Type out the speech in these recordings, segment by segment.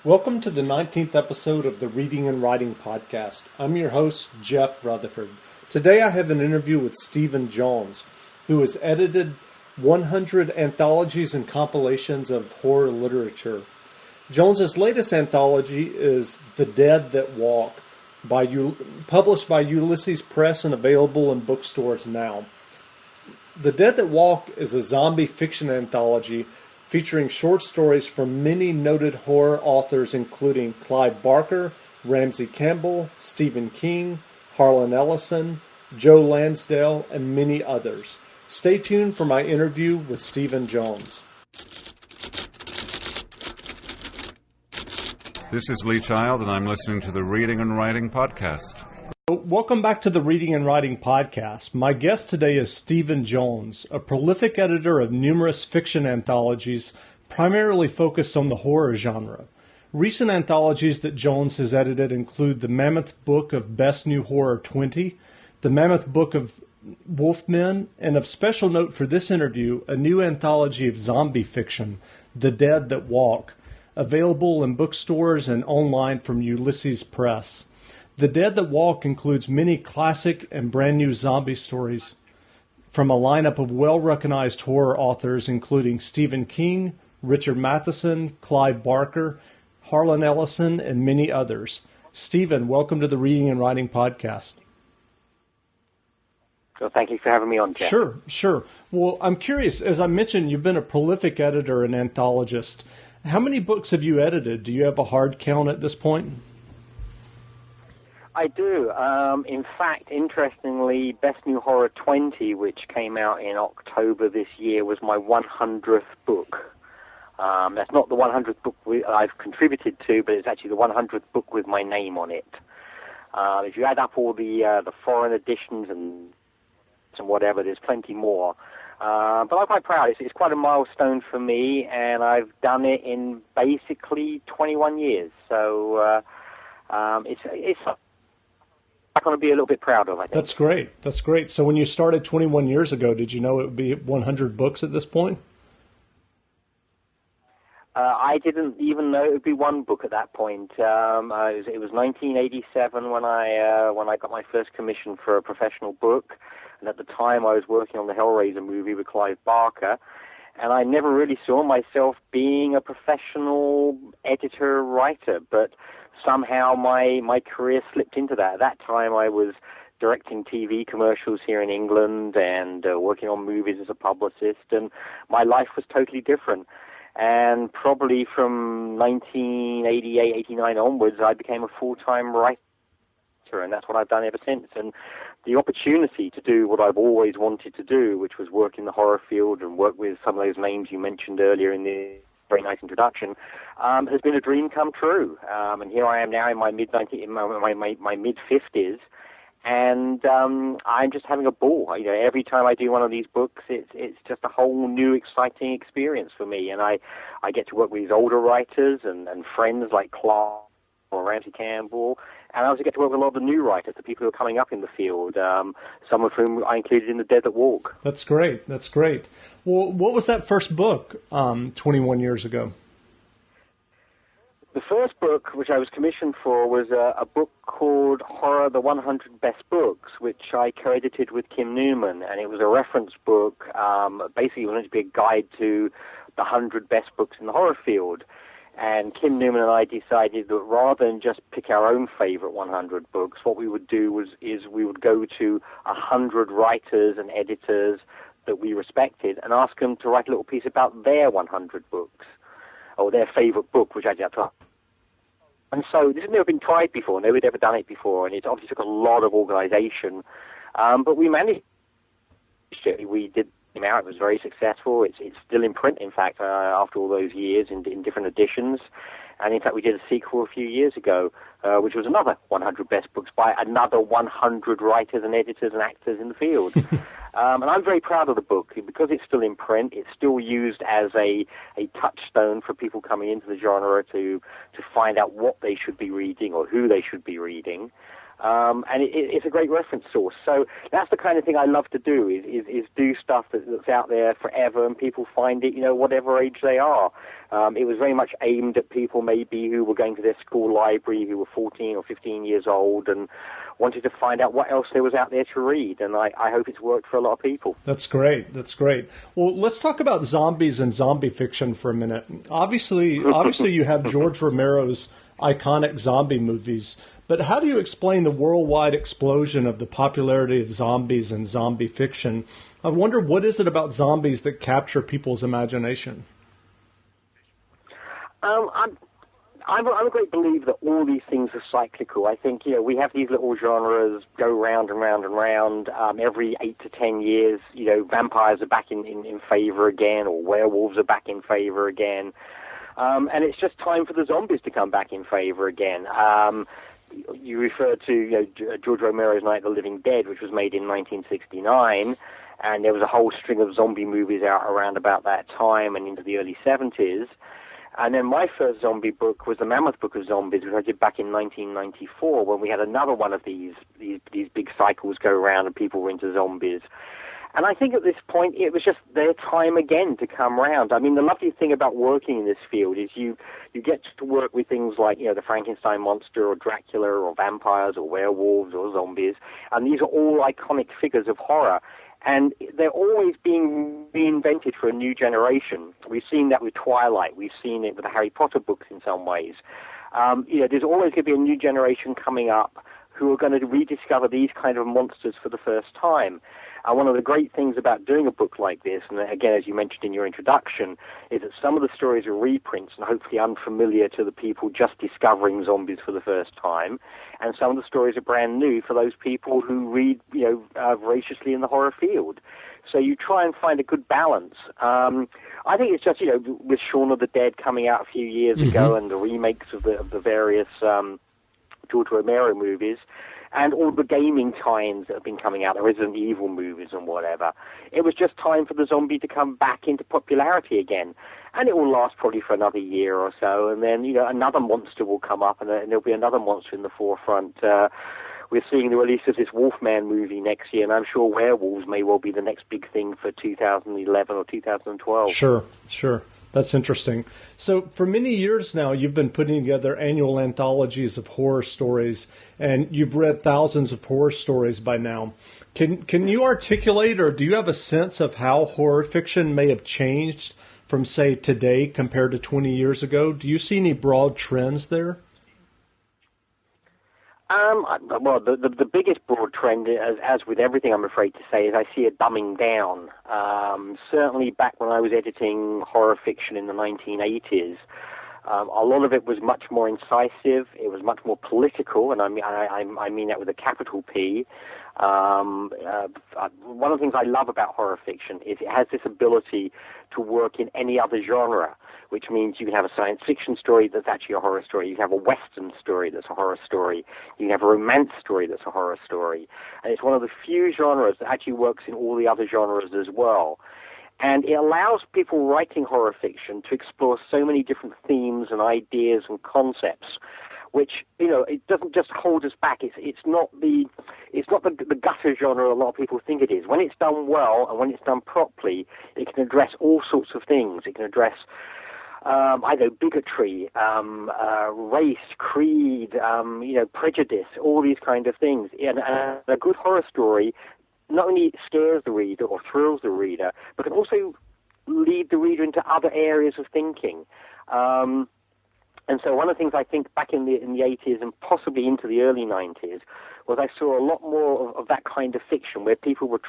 Welcome to the 19th episode of the Reading and Writing Podcast. I'm your host, Jeff Rutherford. Today I have an interview with Stephen Jones, who has edited 100 anthologies and compilations of horror literature. Jones's latest anthology is The Dead That Walk, published by Ulysses Press and available in bookstores now. The Dead That Walk is a zombie fiction anthology featuring short stories from many noted horror authors including Clive Barker, Ramsey Campbell, Stephen King, Harlan Ellison, Joe Lansdale, and many others. Stay tuned for my interview with Stephen Jones. This is Lee Child, and I'm listening to the Reading and Writing Podcast. Welcome back to the Reading and Writing Podcast. My guest today is Stephen Jones, a prolific editor of numerous fiction anthologies, primarily focused on the horror genre. Recent anthologies that Jones has edited include the Mammoth Book of Best New Horror 20, the Mammoth Book of Wolfmen, and of special note for this interview, a new anthology of zombie fiction, The Dead That Walk, available in bookstores and online from Ulysses Press. The Dead That Walk includes many classic and brand new zombie stories from a lineup of well-recognized horror authors including Stephen King, Richard Matheson, Clive Barker, Harlan Ellison, and many others. Stephen, welcome to the Reading and Writing Podcast. Well, thank you for having me on, Jeff. Sure. Well, I'm curious, as I mentioned, you've been a prolific editor and anthologist. How many books have you edited? Do you have a hard count at this point? I do. In fact, interestingly, Best New Horror 20, which came out in October this year, was my 100th book. That's not the 100th book I've contributed to, but it's actually the 100th book with my name on it. If you add up all the foreign editions and whatever, there's plenty more. But I'm quite proud. It's quite a milestone for me, and I've done it in basically 21 years. So it's I'm going to be a little bit proud of, I think. That's great. So when you started 21 years ago, did you know it would be 100 books at this point? I didn't even know it would be one book at that point. It was 1987 when I got my first commission for a professional book, and at the time I was working on the Hellraiser movie with Clive Barker, and I never really saw myself being a professional editor-writer, but somehow my career slipped into that. At that time I was directing TV commercials here in England and working on movies as a publicist, and my life was totally different. And probably from 1988, 89 onwards, I became a full-time writer, and that's what I've done ever since. And the opportunity to do what I've always wanted to do, which was work in the horror field and work with some of those names you mentioned earlier in the very nice introduction, has been a dream come true. And here I am now in my my mid-50s, and I'm just having a ball. You know, every time I do one of these books, it's just a whole new exciting experience for me. And I get to work with these older writers and friends like Clark or Ramsey Campbell, and I also get to work with a lot of the new writers, the people who are coming up in the field, some of whom I included in The Dead That Walk. That's great. Well, what was that first book 21 years ago? The first book, which I was commissioned for, was a book called Horror, the 100 Best Books, which I co-edited with Kim Newman, and it was a reference book. Basically, it was meant to be a guide to the 100 best books in the horror field. And Kim Newman and I decided that rather than just pick our own favorite 100 books, what we would do is we would go to 100 writers and editors that we respected and ask them to write a little piece about their 100 books, or their favorite book, which I did. And so this had never been tried before. Nobody had ever done it before, and it obviously took a lot of organization. But we managed it. We did it out. It was very successful. It's still in print, in fact, after all those years in different editions. And in fact, we did a sequel a few years ago, which was another 100 best books by another 100 writers and editors and actors in the field. And I'm very proud of the book because it's still in print. It's still used as a touchstone for people coming into the genre to find out what they should be reading or who they should be reading. And it's a great reference source. So that's the kind of thing I love to do, is do stuff that's out there forever, and people find it, whatever age they are. It was very much aimed at people maybe who were going to their school library, who were 14 or 15 years old, and wanted to find out what else there was out there to read. And I hope it's worked for a lot of people. That's great. That's great. Well, let's talk about zombies and zombie fiction for a minute. Obviously, you have George Romero's iconic zombie movies, but how do you explain the worldwide explosion of the popularity of zombies and zombie fiction? I wonder, what is it about zombies that capture people's imagination? I'm a great believer that all these things are cyclical. I think, we have these little genres go round and round and round. Every 8 to 10 years, vampires are back in favor again, or werewolves are back in favor again. And it's just time for the zombies to come back in favor again. You referred to George Romero's Night of the Living Dead, which was made in 1969, and there was a whole string of zombie movies out around about that time and into the early 70s. And then my first zombie book was the Mammoth Book of Zombies, which I did back in 1994, when we had another one of these big cycles go around and people were into zombies. And I think at this point, it was just their time again to come round. I mean, the lovely thing about working in this field is you get to work with things like, the Frankenstein monster, or Dracula, or vampires, or werewolves, or zombies. And these are all iconic figures of horror. And they're always being reinvented for a new generation. We've seen that with Twilight. We've seen it with the Harry Potter books in some ways. There's always going to be a new generation coming up who are going to rediscover these kind of monsters for the first time. One of the great things about doing a book like this, and again, as you mentioned in your introduction, is that some of the stories are reprints and hopefully unfamiliar to the people just discovering zombies for the first time, and some of the stories are brand new for those people who read, voraciously in the horror field. So you try and find a good balance. I think it's just, with Shaun of the Dead coming out a few years ago, and the remakes of the various George Romero movies, and all the gaming tie-ins that have been coming out, the Resident Evil movies and whatever. It was just time for the zombie to come back into popularity again. And it will last probably for another year or so, and then, another monster will come up, and there'll be another monster in the forefront. We're seeing the release of this Wolfman movie next year, and I'm sure werewolves may well be the next big thing for 2011 or 2012. Sure. That's interesting. So for many years now, you've been putting together annual anthologies of horror stories, and you've read thousands of horror stories by now. Can you articulate, or do you have a sense of how horror fiction may have changed from, say, today compared to 20 years ago? Do you see any broad trends there? Well, the biggest broad trend, as with everything, I'm afraid to say, is I see a dumbing down. Certainly back when I was editing horror fiction in the 1980s, a lot of it was much more incisive. It was much more political, and I mean that with a capital P. One of the things I love about horror fiction is it has this ability to work in any other genre, which means you can have a science fiction story that's actually a horror story. You can have a Western story that's a horror story. You can have a romance story that's a horror story. And it's one of the few genres that actually works in all the other genres as well. And it allows people writing horror fiction to explore so many different themes and ideas and concepts, which, it doesn't just hold us back. It's not the gutter genre a lot of people think it is. When it's done well and when it's done properly, it can address all sorts of things. It can address bigotry, race, creed, prejudice, all these kind of things. And a good horror story not only scares the reader or thrills the reader, but can also lead the reader into other areas of thinking. And so one of the things I think back in the 80s and possibly into the early 90s was I saw a lot more of that kind of fiction where people were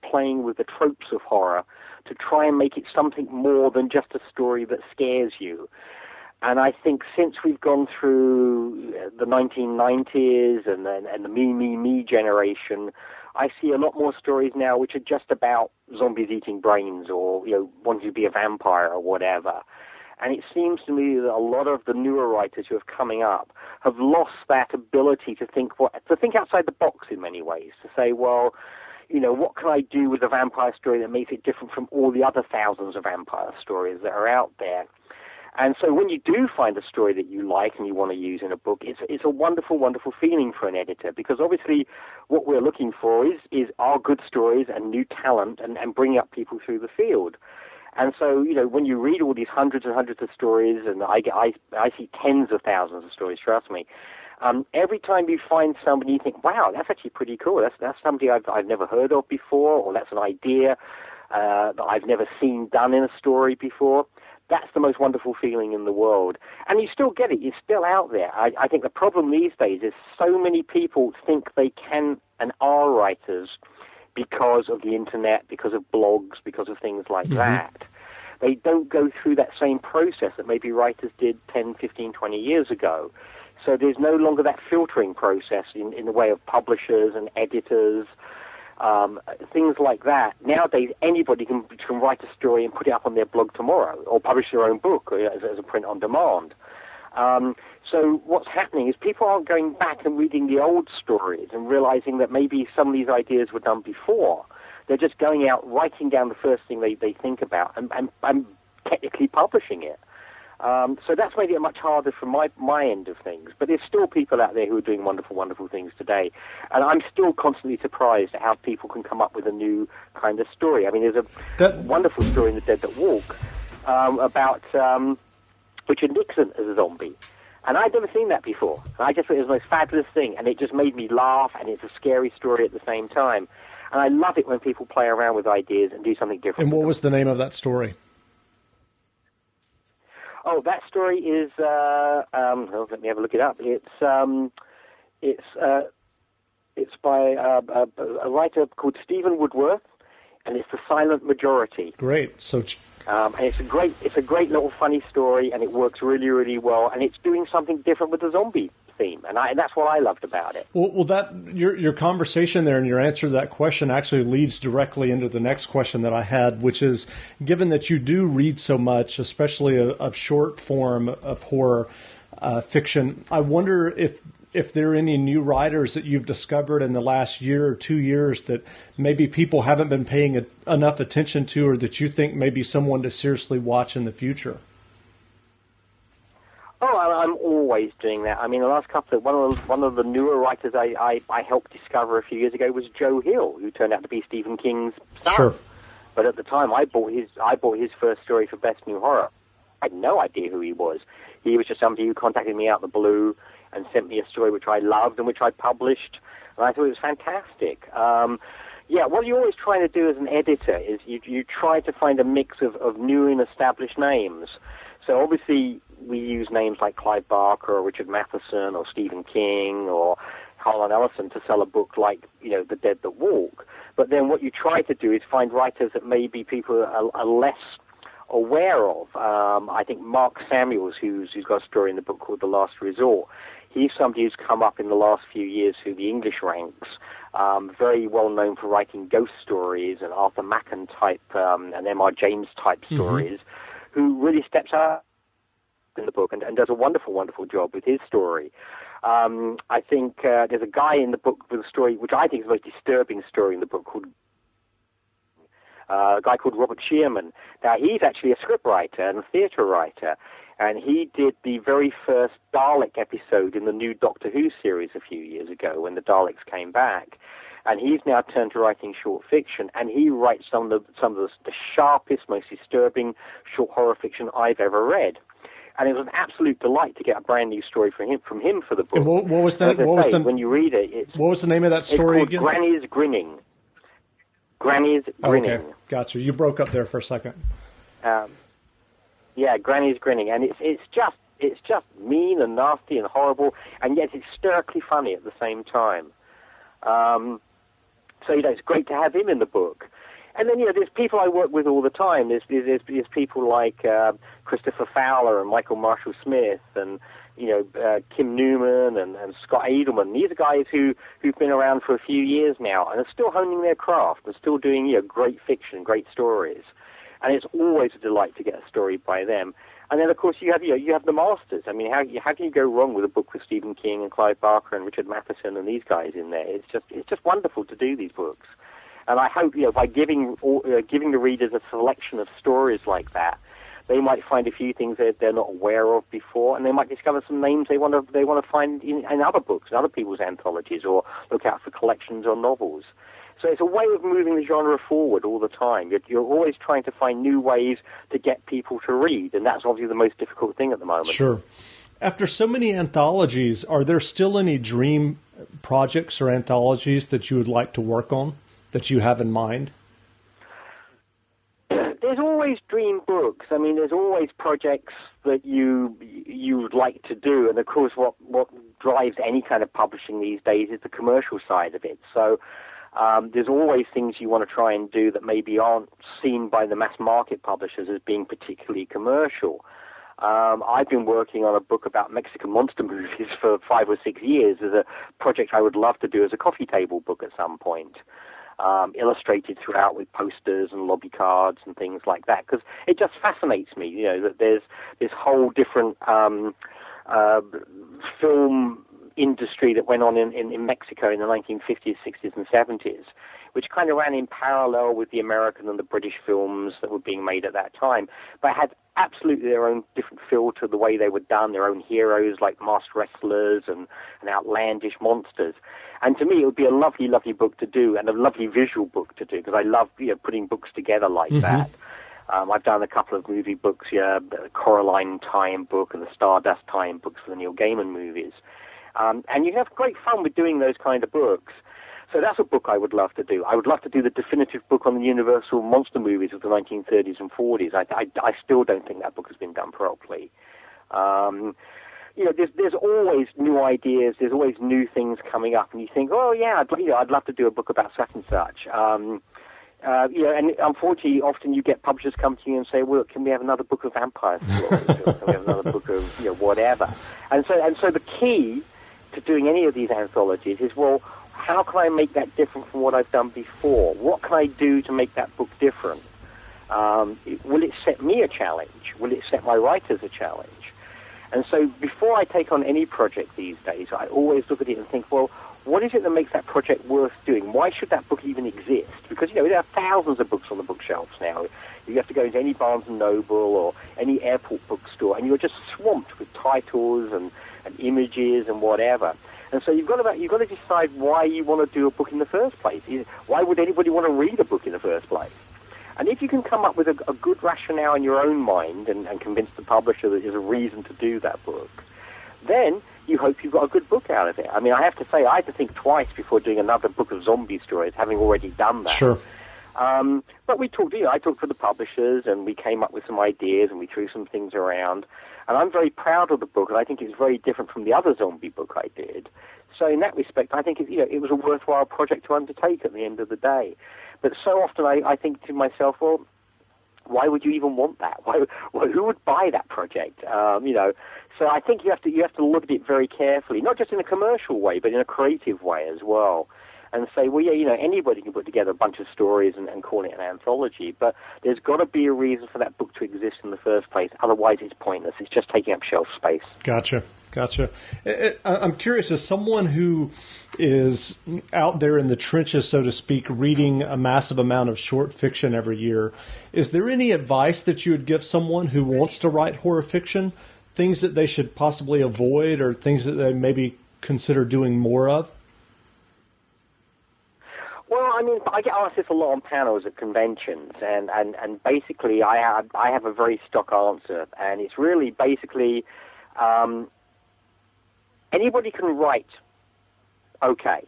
playing with the tropes of horror to try and make it something more than just a story that scares you. And I think since we've gone through the 1990s and the me generation, I see a lot more stories now which are just about zombies eating brains or, wanting to be a vampire or whatever. And it seems to me that a lot of the newer writers who are coming up have lost that ability to think outside the box in many ways, to say, well, what can I do with a vampire story that makes it different from all the other thousands of vampire stories that are out there? And so when you do find a story that you like and you want to use in a book, it's a wonderful, wonderful feeling for an editor, because obviously what we're looking for is our good stories and new talent and bringing up people through the field. And so, when you read all these hundreds and hundreds of stories, and I see tens of thousands of stories, trust me, every time you find somebody you think, wow, that's actually pretty cool. That's somebody I've never heard of before, or that's an idea that I've never seen done in a story before. That's the most wonderful feeling in the world. And you still get it. It's still out there. I think the problem these days is so many people think they can and are writers because of the internet, because of blogs, because of things like that. They don't go through that same process that maybe writers did 10, 15, 20 years ago. So there's no longer that filtering process in the way of publishers and editors, things like that. Nowadays, anybody can write a story and put it up on their blog tomorrow, or publish their own book as a print on demand. So what's happening is people aren't going back and reading the old stories and realizing that maybe some of these ideas were done before. They're just going out, writing down the first thing they think about and technically publishing it. So that's made it much harder from my end of things. But there's still people out there who are doing wonderful, wonderful things today. And I'm still constantly surprised at how people can come up with a new kind of story. I mean, there's a wonderful story in The Dead That Walk about Richard Nixon as a zombie. And I'd never seen that before. And I just thought it was the most fabulous thing. And it just made me laugh, and it's a scary story at the same time. And I love it when people play around with ideas and do something different. And what was the name of that story? Oh, that story is, let me have a look it up. It's by a writer called Stephen Woodworth, and it's The Silent Majority. Great. So, and it's a great little funny story, and it works really, really well, and it's doing something different with the zombie theme, and that's what I loved about it. Well, that your conversation there and your answer to that question actually leads directly into the next question that I had, which is, given that you do read so much, especially of short form of horror fiction, I wonder if there are any new writers that you've discovered in the last year or 2 years that maybe people haven't been paying enough attention to, or that you think maybe someone to seriously watch in the future. Oh, I'm always doing that. I mean, the last couple of one of the newer writers I helped discover a few years ago was Joe Hill, who turned out to be Stephen King's son. Sure. But at the time, I bought his first story for Best New Horror. I had no idea who he was. He was just somebody who contacted me out of the blue and sent me a story which I loved and which I published, and I thought it was fantastic. What you're always trying to do as an editor is you try to find a mix of new and established names. So obviously we use names like Clive Barker or Richard Matheson or Stephen King or Harlan Ellison to sell a book like, The Dead That Walk. But then what you try to do is find writers that maybe people are less aware of. I think Mark Samuels, who's got a story in the book called The Last Resort, he's somebody who's come up in the last few years through the English ranks, very well known for writing ghost stories and Arthur Machen type and M.R. James type stories, who really steps out in the book and does a wonderful, wonderful job with his story. I think there's a guy in the book with a story which I think is the most disturbing story in the book called a guy called Robert Shearman. Now, he's actually a scriptwriter and a theatre writer, and he did the very first Dalek episode in the new Doctor Who series a few years ago when the Daleks came back. And he's now turned to writing short fiction, and he writes some of the sharpest, most disturbing short horror fiction I've ever read. And it was an absolute delight to get a brand new story from him for the book. And what was that? When you read it, what was the name of that story again? It's called Granny's Grinning. Granny's Grinning. Okay, gotcha. You broke up there for a second. Granny's Grinning, and it's just mean and nasty and horrible, and yet it's hysterically funny at the same time. So it's great to have him in the book. And then there's people I work with all the time. There's people like Christopher Fowler and Michael Marshall Smith and Kim Newman and Scott Edelman. These are guys who've been around for a few years now and are still honing their craft and still doing great fiction, great stories. And it's always a delight to get a story by them. And then, of course, you have the masters. I mean, how can you go wrong with a book with Stephen King and Clive Barker and Richard Matheson and these guys in there? It's just wonderful to do these books. And I hope, by giving the readers a selection of stories like that, they might find a few things that they're not aware of before, and they might discover some names they want to find in other books, in other people's anthologies, or look out for collections or novels. So it's a way of moving the genre forward all the time. You're always trying to find new ways to get people to read, and that's obviously the most difficult thing at the moment. Sure. After so many anthologies, are there still any dream projects or anthologies that you would like to work on, that you have in mind? There's always dream books. I mean, there's always projects that you would like to do, and of course what drives any kind of publishing these days is the commercial side of it. So there's always things you want to try and do that maybe aren't seen by the mass market publishers as being particularly commercial. I've been working on a book about Mexican monster movies for 5 or 6 years as a project I would love to do as a coffee table book at some point, illustrated throughout with posters and lobby cards and things like that, because it just fascinates me, you know, that there's this whole different film industry that went on in Mexico in the 1950s, 60s, and 70s, which kind of ran in parallel with the American and the British films that were being made at that time, but had absolutely their own different feel to the way they were done, their own heroes like masked wrestlers and outlandish monsters. And to me, it would be a lovely, lovely book to do, and a lovely visual book to do, because I love, you know, putting books together like that. I've done a couple of movie books, the Coraline tie-in book and the Stardust tie-in books for the Neil Gaiman movies. And you have great fun with doing those kind of books. So that's a book I would love to do. I would love to do the definitive book on the Universal monster movies of the 1930s and 40s. I still don't think that book has been done properly. You know, there's always new ideas. There's always new things coming up, and you think, oh yeah, I'd love to do a book about such and such. You know, and unfortunately, often you get publishers come to you and say, well, can we have another book of vampire stories, or can we have another book of, you know, whatever? And so the key to doing any of these anthologies is, well, how can I make that different from what I've done before? What can I do to make that book different? Will it set me a challenge? Will it set my writers a challenge? And so before I take on any project these days, I always look at it and think, well, what is it that makes that project worth doing? Why should that book even exist? Because, you know, there are thousands of books on the bookshelves now. You have to go into any Barnes & Noble or any airport bookstore, and you're just swamped with titles and images and whatever. And so you've got to decide why you want to do a book in the first place. Why would anybody want to read a book in the first place? And if you can come up with a good rationale in your own mind and convince the publisher that there's a reason to do that book, then you hope you've got a good book out of it. I mean, I have to say, I had to think twice before doing another book of zombie stories, having already done that. Sure. But we talked, I talked to the publishers, and we came up with some ideas, and we threw some things around. And I'm very proud of the book, and I think it's very different from the other zombie book I did. So in that respect, I think it was a worthwhile project to undertake at the end of the day. But so often I think to myself, well, why would you even want that? Who would buy that project? So I think you have to look at it very carefully, not just in a commercial way, but in a creative way as well. And say, well, yeah, anybody can put together a bunch of stories and call it an anthology, but there's got to be a reason for that book to exist in the first place. Otherwise, it's pointless. It's just taking up shelf space. Gotcha. I'm curious, as someone who is out there in the trenches, so to speak, reading a massive amount of short fiction every year, is there any advice that you would give someone who wants to write horror fiction? Things that they should possibly avoid, or things that they maybe consider doing more of? Well, I mean, I get asked this a lot on panels at conventions, and basically I have a very stock answer, and it's really basically anybody can write okay.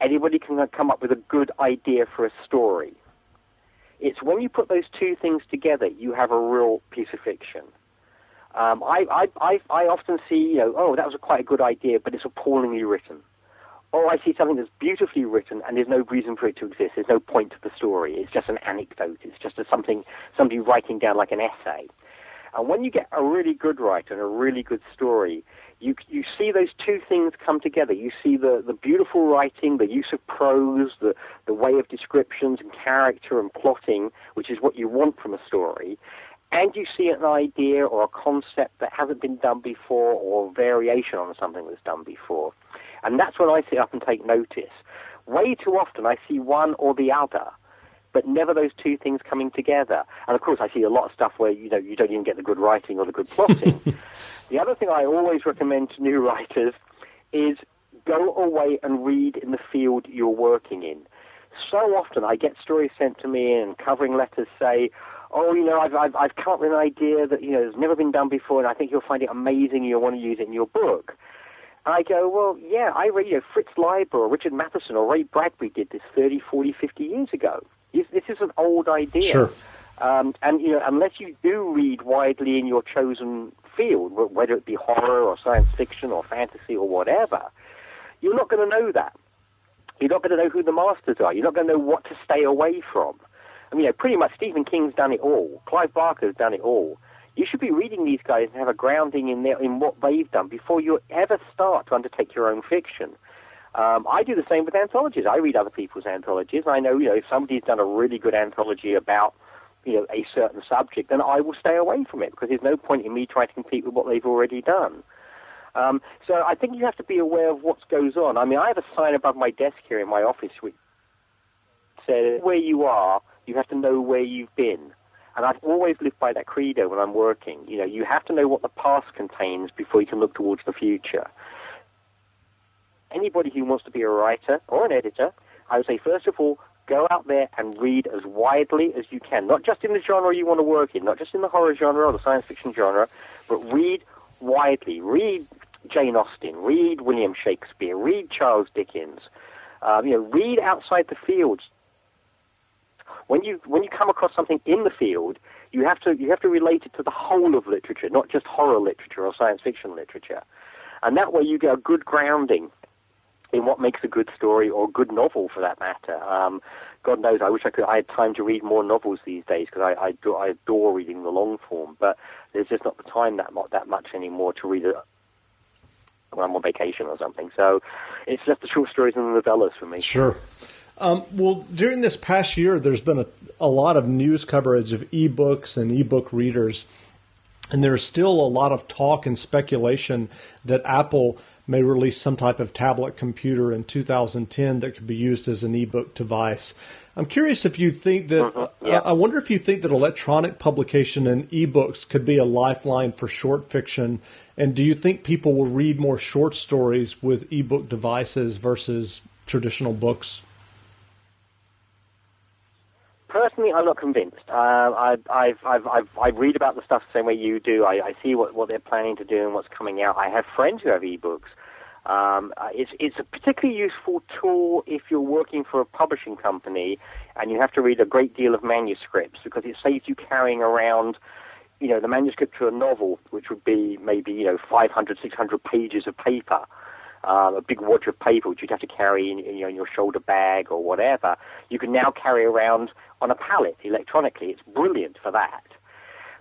Anybody can come up with a good idea for a story. It's when you put those two things together, you have a real piece of fiction. I often see, oh, that was quite a good idea, but it's appallingly written. Or I see something that's beautifully written and there's no reason for it to exist. There's no point to the story. It's just an anecdote. It's just somebody writing down like an essay. And when you get a really good writer and a really good story, you see those two things come together. You see the beautiful writing, the use of prose, the way of descriptions and character and plotting, which is what you want from a story. And you see an idea or a concept that hasn't been done before, or variation on something that's done before. And that's when I sit up and take notice. Way too often I see one or the other. but never those two things coming together. And of course, I see a lot of stuff where you don't even get the good writing or the good plotting. The other thing I always recommend to new writers is go away and read in the field you're working in. So often I get stories sent to me and covering letters say, oh, I've come up with an idea that, has never been done before, and I think you'll find it amazing and you'll want to use it in your book. And I go, well, yeah, I read, Fritz Leiber or Richard Matheson or Ray Bradbury did this 30, 40, 50 years ago. This is an old idea. Sure. And, unless you do read widely in your chosen field, whether it be horror or science fiction or fantasy or whatever, you're not going to know that. You're not going to know who the masters are. You're not going to know what to stay away from. I mean, pretty much Stephen King's done it all. Clive Barker's done it all. You should be reading these guys and have a grounding in what they've done before you ever start to undertake your own fiction. I do the same with anthologies. I read other people's anthologies. I know, if somebody's done a really good anthology about, a certain subject, then I will stay away from it because there's no point in me trying to compete with what they've already done. So I think you have to be aware of what goes on. I mean, I have a sign above my desk here in my office which says, where you are, you have to know where you've been. And I've always lived by that credo when I'm working. You have to know what the past contains before you can look towards the future. Anybody who wants to be a writer or an editor, I would say, first of all, go out there and read as widely as you can, not just in the genre you want to work in, not just in the horror genre or the science fiction genre, but read widely. Read Jane Austen, read William Shakespeare, read Charles Dickens. Read outside the fields. When you come across something in the field, you have to relate it to the whole of literature, not just horror literature or science fiction literature. And that way you get a good grounding in what makes a good story or a good novel, for that matter. God knows, I wish I had time to read more novels these days because I adore reading the long form, but there's just not the time that much anymore to read it when I'm on vacation or something. So it's just the short stories and the novellas for me. Sure. Well, during this past year, there's been a lot of news coverage of ebooks and ebook readers, and there's still a lot of talk and speculation that Apple may release some type of tablet computer in 2010 that could be used as an ebook device. I'm curious if you think that, I wonder if you think that electronic publication and ebooks could be a lifeline for short fiction, and do you think people will read more short stories with ebook devices versus traditional books? Personally, I'm not convinced. I read about the stuff the same way you do. I see what they're planning to do and what's coming out. I have friends who have ebooks. It's a particularly useful tool if you're working for a publishing company and you have to read a great deal of manuscripts, because it saves you carrying around, the manuscript to a novel, which would be maybe 500, 600 pages of paper. A big wad of paper which you'd have to carry in your shoulder bag or whatever, you can now carry around on a pallet electronically. It's brilliant for that.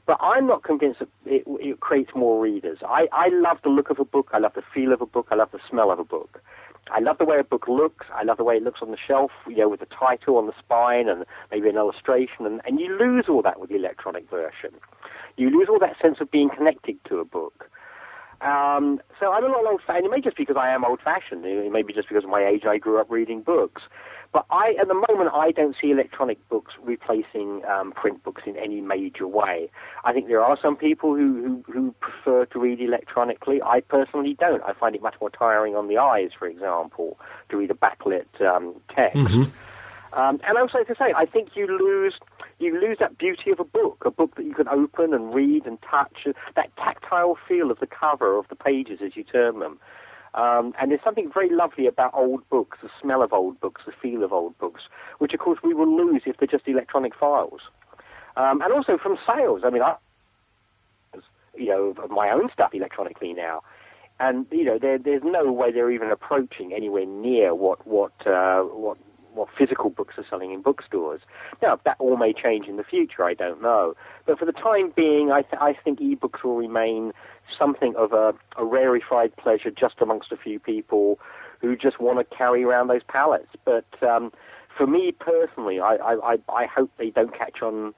But I'm not convinced that it creates more readers. I love the look of a book. I love the feel of a book. I love the smell of a book. I love the way a book looks. I love the way it looks on the shelf, with the title on the spine and maybe an illustration. And you lose all that with the electronic version. You lose all that sense of being connected to a book. So I'm a little old-fashioned. It may just be because I am old-fashioned. It may be just because of my age. I grew up reading books. But at the moment, I don't see electronic books replacing print books in any major way. I think there are some people who prefer to read electronically. I personally don't. I find it much more tiring on the eyes, for example, to read a backlit text. Mm-hmm. And also to say, I think you lose that beauty of a book that you can open and read and touch, that tactile feel of the cover, of the pages as you turn them. And there's something very lovely about old books, the smell of old books, the feel of old books, which of course we will lose if they're just electronic files. And also from sales, I mean, of my own stuff electronically now. And, there's no way they're even approaching anywhere near what physical books are selling in bookstores. Now, that all may change in the future, I don't know. But for the time being, I think ebooks will remain something of a rarefied pleasure just amongst a few people who just want to carry around those pallets. But for me personally, I hope they don't catch on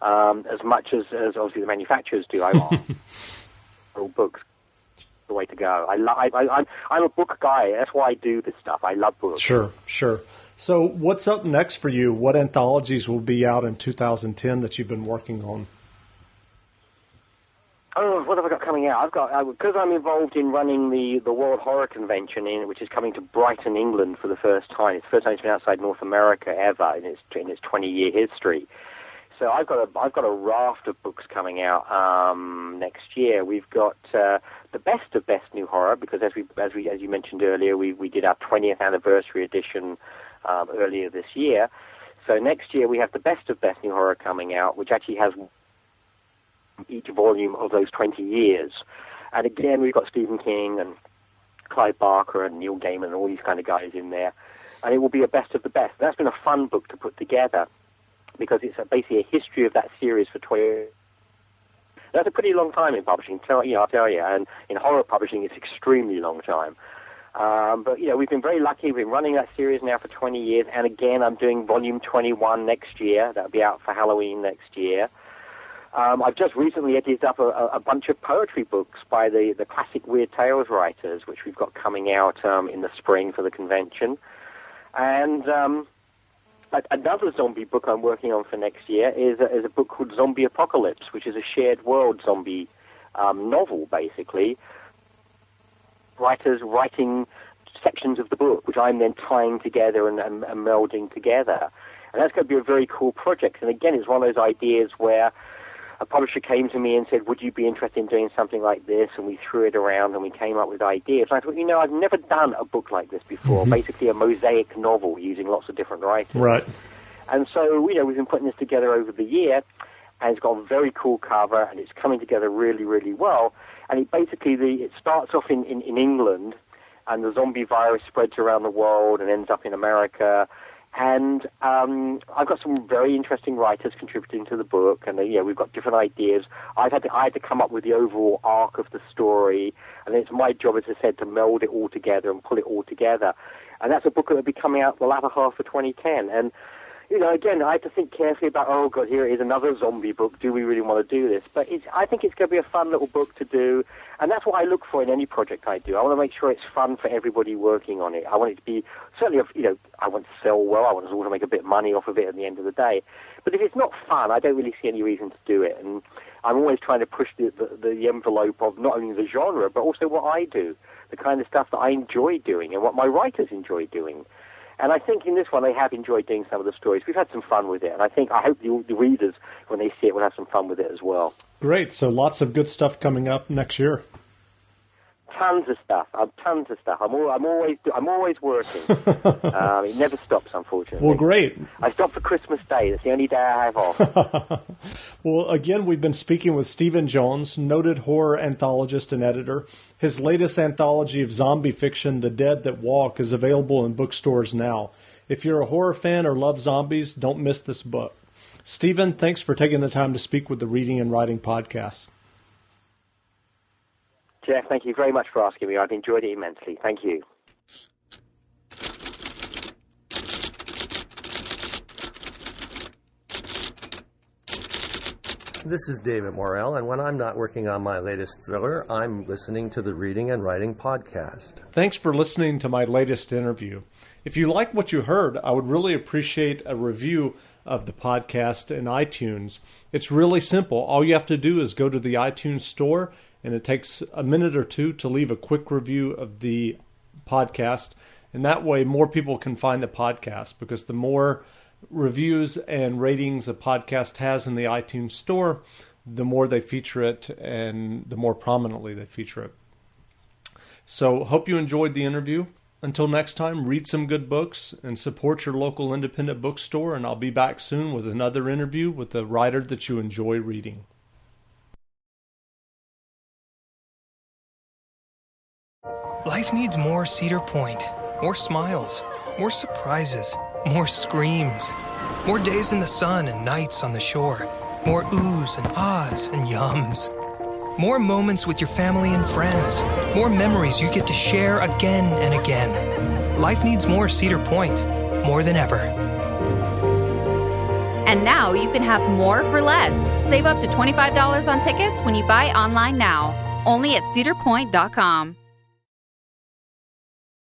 as much as obviously the manufacturers do. I want books. the way to go. I'm a book guy. That's why I do this stuff. I love books. Sure. So what's up next for you? What anthologies will be out in 2010 that you've been working on? Oh, what have I got coming out? Because I'm involved in running the World Horror Convention, which is coming to Brighton, England for the first time. It's the first time it's been outside North America ever in its 20-year history. So I've got a raft of books coming out next year. We've got the best of best new horror, because as you mentioned earlier, we did our 20th anniversary edition earlier this year. So next year we have the best of best new horror coming out, which actually has each volume of those 20 years. And again, we've got Stephen King and Clive Barker and Neil Gaiman and all these kind of guys in there. And it will be a best of the best. That's been a fun book to put together, because it's basically a history of that series for 20 years. That's a pretty long time in publishing, I'll tell you. And in horror publishing, it's an extremely long time. But, we've been very lucky. We've been running that series now for 20 years. And again, I'm doing volume 21 next year. That'll be out for Halloween next year. I've just recently edited up a bunch of poetry books by the classic Weird Tales writers, which we've got coming out in the spring for the convention. And another zombie book I'm working on for next year is a book called Zombie Apocalypse, which is a shared world zombie novel, basically. Writers writing sections of the book, which I'm then tying together and melding together. And that's going to be a very cool project. And again, it's one of those ideas where a publisher came to me and said, would you be interested in doing something like this? And we threw it around and we came up with ideas. And I thought, I've never done a book like this before, basically a mosaic novel using lots of different writers. Right. And so, we've been putting this together over the year, and it's got a very cool cover, and it's coming together really, really well. And it starts off in England, and the zombie virus spreads around the world and ends up in America. And I've got some very interesting writers contributing to the book, and we've got different ideas. I had to come up with the overall arc of the story, and it's my job, as I said, to meld it all together and pull it all together. And that's a book that will be coming out the latter half of 2010. And again, I have to think carefully about, oh, God, here is another zombie book. Do we really want to do this? But I think it's going to be a fun little book to do. And that's what I look for in any project I do. I want to make sure it's fun for everybody working on it. I want it to be, certainly, I want to sell well. I want us all to make a bit of money off of it at the end of the day. But if it's not fun, I don't really see any reason to do it. And I'm always trying to push the envelope of not only the genre, but also what I do, the kind of stuff that I enjoy doing and what my writers enjoy doing. And I think in this one, they have enjoyed doing some of the stories. We've had some fun with it. And I hope the readers, when they see it, will have some fun with it as well. Great. So lots of good stuff coming up next year. Tons of stuff. I'm always working. It never stops, unfortunately. Well, great. I stop for Christmas Day. That's the only day I have off. Well, again, we've been speaking with Stephen Jones, noted horror anthologist and editor. His latest anthology of zombie fiction, The Dead That Walk, is available in bookstores now. If you're a horror fan or love zombies, don't miss this book. Stephen, thanks for taking the time to speak with the Reading and Writing Podcast. Jeff, thank you very much for asking me. I've enjoyed it immensely. Thank you. This is David Morrell, and when I'm not working on my latest thriller, I'm listening to the Reading and Writing Podcast. Thanks for listening to my latest interview. If you like what you heard, I would really appreciate a review of the podcast in iTunes. It's really simple. All you have to do is go to the iTunes store, and it takes a minute or two to leave a quick review of the podcast. And that way more people can find the podcast, because the more reviews and ratings a podcast has in the iTunes store, the more they feature it and the more prominently they feature it. So hope you enjoyed the interview. Until next time, read some good books and support your local independent bookstore, and I'll be back soon with another interview with a writer that you enjoy reading. Life needs more Cedar Point, more smiles, more surprises, more screams, more days in the sun and nights on the shore, more oohs and ahs and yums, more moments with your family and friends, more memories you get to share again and again. Life needs more Cedar Point, more than ever. And now you can have more for less. Save up to $25 on tickets when you buy online now. Only at cedarpoint.com.